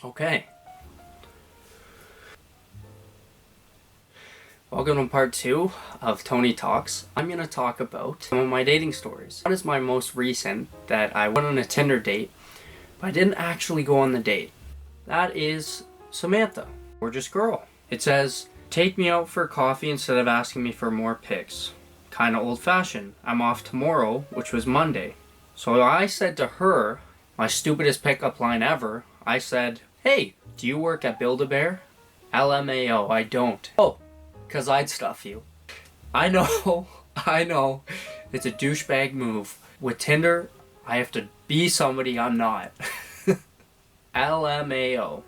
Okay. Welcome to part 2 of Tony Talks. I'm going to talk about some of my dating stories. One is my most recent, that I went on a Tinder date, but I didn't actually go on the date. That is Samantha, gorgeous girl. It says, take me out for coffee instead of asking me for more pics. Kinda old fashioned. I'm off tomorrow, which was Monday. So I said to her, my stupidest pickup line ever, I said, hey, do you work at Build-A-Bear? LMAO, I don't. Oh, because I'd stuff you. I know, it's a douchebag move. With Tinder, I have to be somebody I'm not. LMAO.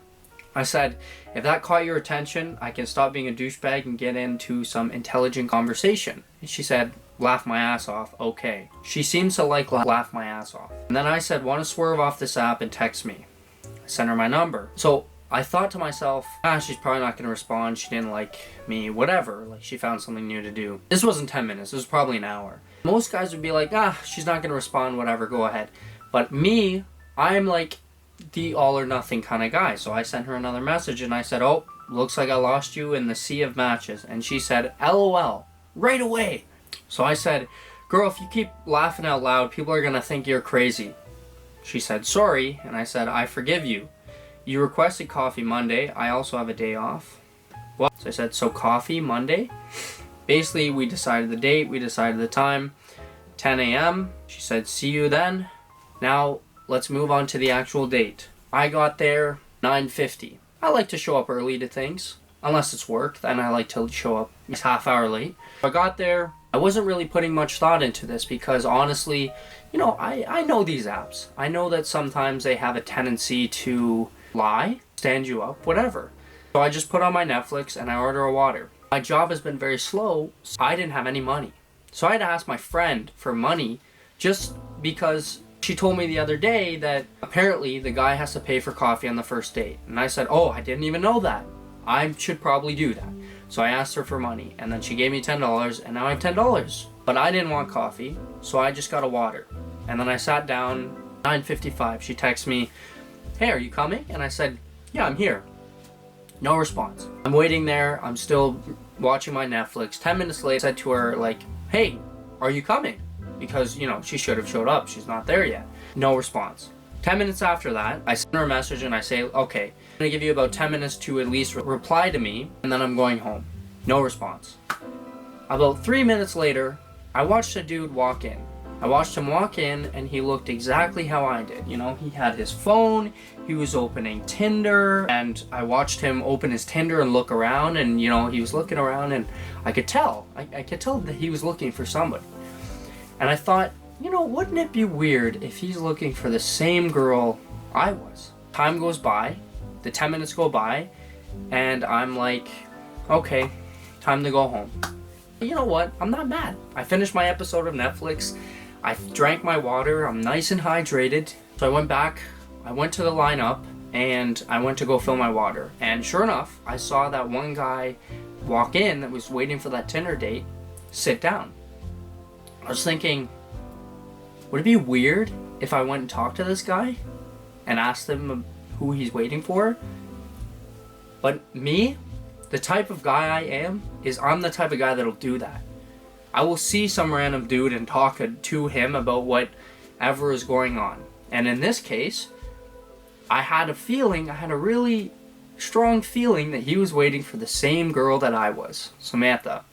I said, if that caught your attention, I can stop being a douchebag and get into some intelligent conversation. And she said, laugh my ass off, okay. She seems to like laugh my ass off. And then I said, want to swerve off this app and text me. I sent her my number. So I thought to myself, she's probably not going to respond. She didn't like me, whatever. Like, she found something new to do. This wasn't 10 minutes. It was probably an hour. Most guys would be like, she's not going to respond, whatever, go ahead. But me, I'm like the all or nothing kind of guy. So I sent her another message and I said, oh, looks like I lost you in the sea of matches. And she said, LOL, right away. So I said, girl, if you keep laughing out loud, people are going to think you're crazy. She said, sorry. And I said, I forgive you. You requested coffee Monday. I also have a day off. What? So I said, so coffee Monday? Basically, we decided the date. We decided the time. 10 a.m. She said, see you then. Now, let's move on to the actual date. I got there 9:50. I like to show up early to things. Unless it's work, then I like to show up a half hour late. I got there. I wasn't really putting much thought into this because honestly, I know these apps. I know that sometimes they have a tendency to lie, stand you up, whatever. So I just put on my Netflix and I order a water. My job has been very slow, so I didn't have any money. So I had to ask my friend for money just because she told me the other day that apparently the guy has to pay for coffee on the first date. And I said, oh, I didn't even know that. I should probably do that. So I asked her for money and then she gave me $10 and now I have $10. But I didn't want coffee, so I just got a water. And then I sat down, 9:55. She texted me, hey, are you coming? And I said, yeah, I'm here. No response. I'm waiting there. I'm still watching my Netflix. 10 minutes later, I said to her, like, hey, are you coming? Because, she should have showed up. She's not there yet. No response. 10 minutes after that, I send her a message and I say, okay, I'm going to give you about 10 minutes to at least reply to me, and then I'm going home. No response. About 3 minutes later, I watched a dude walk in. I watched him walk in and he looked exactly how I did. He had his phone, he was opening Tinder, and I watched him open his Tinder and look around, and he was looking around and I could tell. I could tell that he was looking for somebody. And I thought, wouldn't it be weird if he's looking for the same girl I was? Time goes by, the 10 minutes go by, and I'm like, okay, time to go home. You know what? I'm not mad. I finished my episode of Netflix. I drank my water. I'm nice and hydrated. So I went back. I went to the lineup and I went to go fill my water. And sure enough, I saw that one guy walk in that was waiting for that Tinder date, sit down. I was thinking, would it be weird if I went and talked to this guy and asked him who he's waiting for? But me, the type of guy I am, I'm the type of guy that'll do that. I will see some random dude and talk to him about whatever is going on. And in this case, I had a really strong feeling that he was waiting for the same girl that I was, Samantha.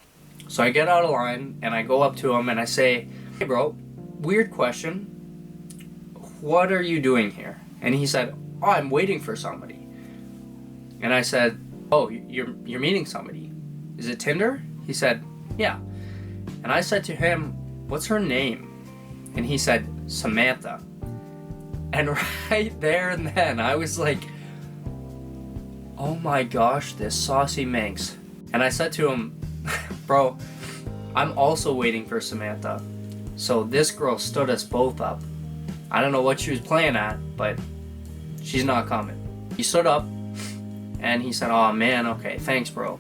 So I get out of line and I go up to him and I say, hey bro, weird question. What are you doing here? And he said, oh, I'm waiting for somebody. And I said, oh, you're meeting somebody. Is it Tinder? He said, yeah. And I said to him, what's her name? And he said, Samantha. And right there and then, I was like, oh my gosh, this saucy Manx. And I said to him, bro, I'm also waiting for Samantha. So this girl stood us both up. I don't know what she was playing at, but she's not coming. He stood up and he said, oh man, okay, thanks bro.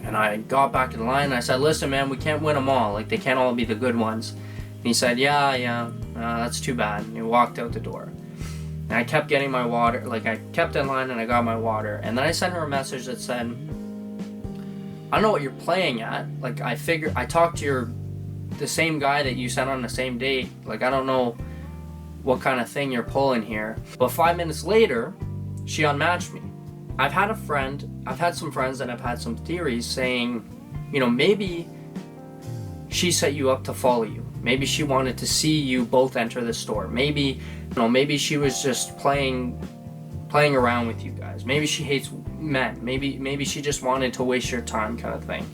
And I got back to the line and I said, listen man, we can't win them all. Like, they can't all be the good ones. And he said, yeah, that's too bad. And he walked out the door. And I kept getting my water, like I kept in line and I got my water. And then I sent her a message that said, I don't know what you're playing at. Like I talked to the same guy that you sent on the same date. Like I don't know what kind of thing you're pulling here. But 5 minutes later, she unmatched me. I've had some friends that have had some theories saying, maybe she set you up to follow you. Maybe she wanted to see you both enter the store. Maybe she was just playing around with you guys. Maybe she hates men. Maybe she just wanted to waste your time kind of thing.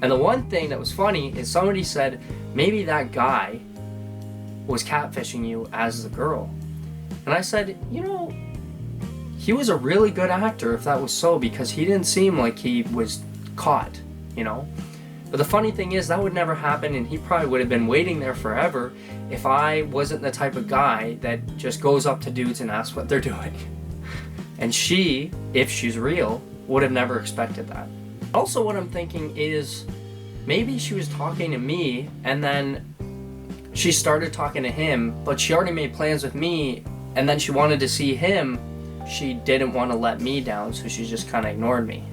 And the one thing that was funny is somebody said maybe that guy was catfishing you as the girl. And I said, he was a really good actor if that was so, because he didn't seem like he was caught, But the funny thing is that would never happen, and he probably would have been waiting there forever if I wasn't the type of guy that just goes up to dudes and asks what they're doing. And she, if she's real, would have never expected that. Also, what I'm thinking is maybe she was talking to me and then she started talking to him, but she already made plans with me, and then she wanted to see him. She didn't want to let me down, so she just kind of ignored me.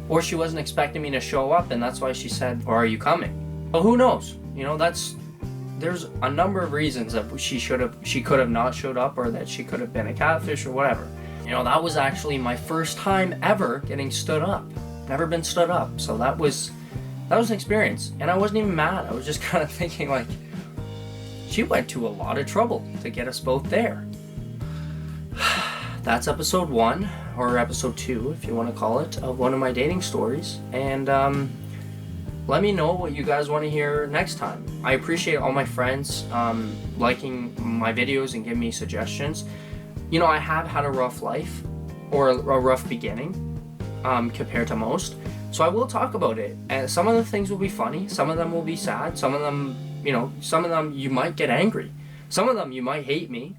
Or she wasn't expecting me to show up, and that's why she said, or are you coming? Well, who knows? There's a number of reasons that she could have not showed up, or that she could have been a catfish or whatever. That was actually my first time ever getting stood up. Never been stood up, so that was an experience, and I wasn't even mad. I was just kind of thinking like, she went to a lot of trouble to get us both there. That's episode 1, or episode 2, if you want to call it, of one of my dating stories. And let me know what you guys want to hear next time. I appreciate all my friends liking my videos and giving me suggestions. I have had a rough life, or a rough beginning, compared to most. So I will talk about it. And some of the things will be funny. Some of them will be sad. Some of them, you might get angry. Some of them you might hate me.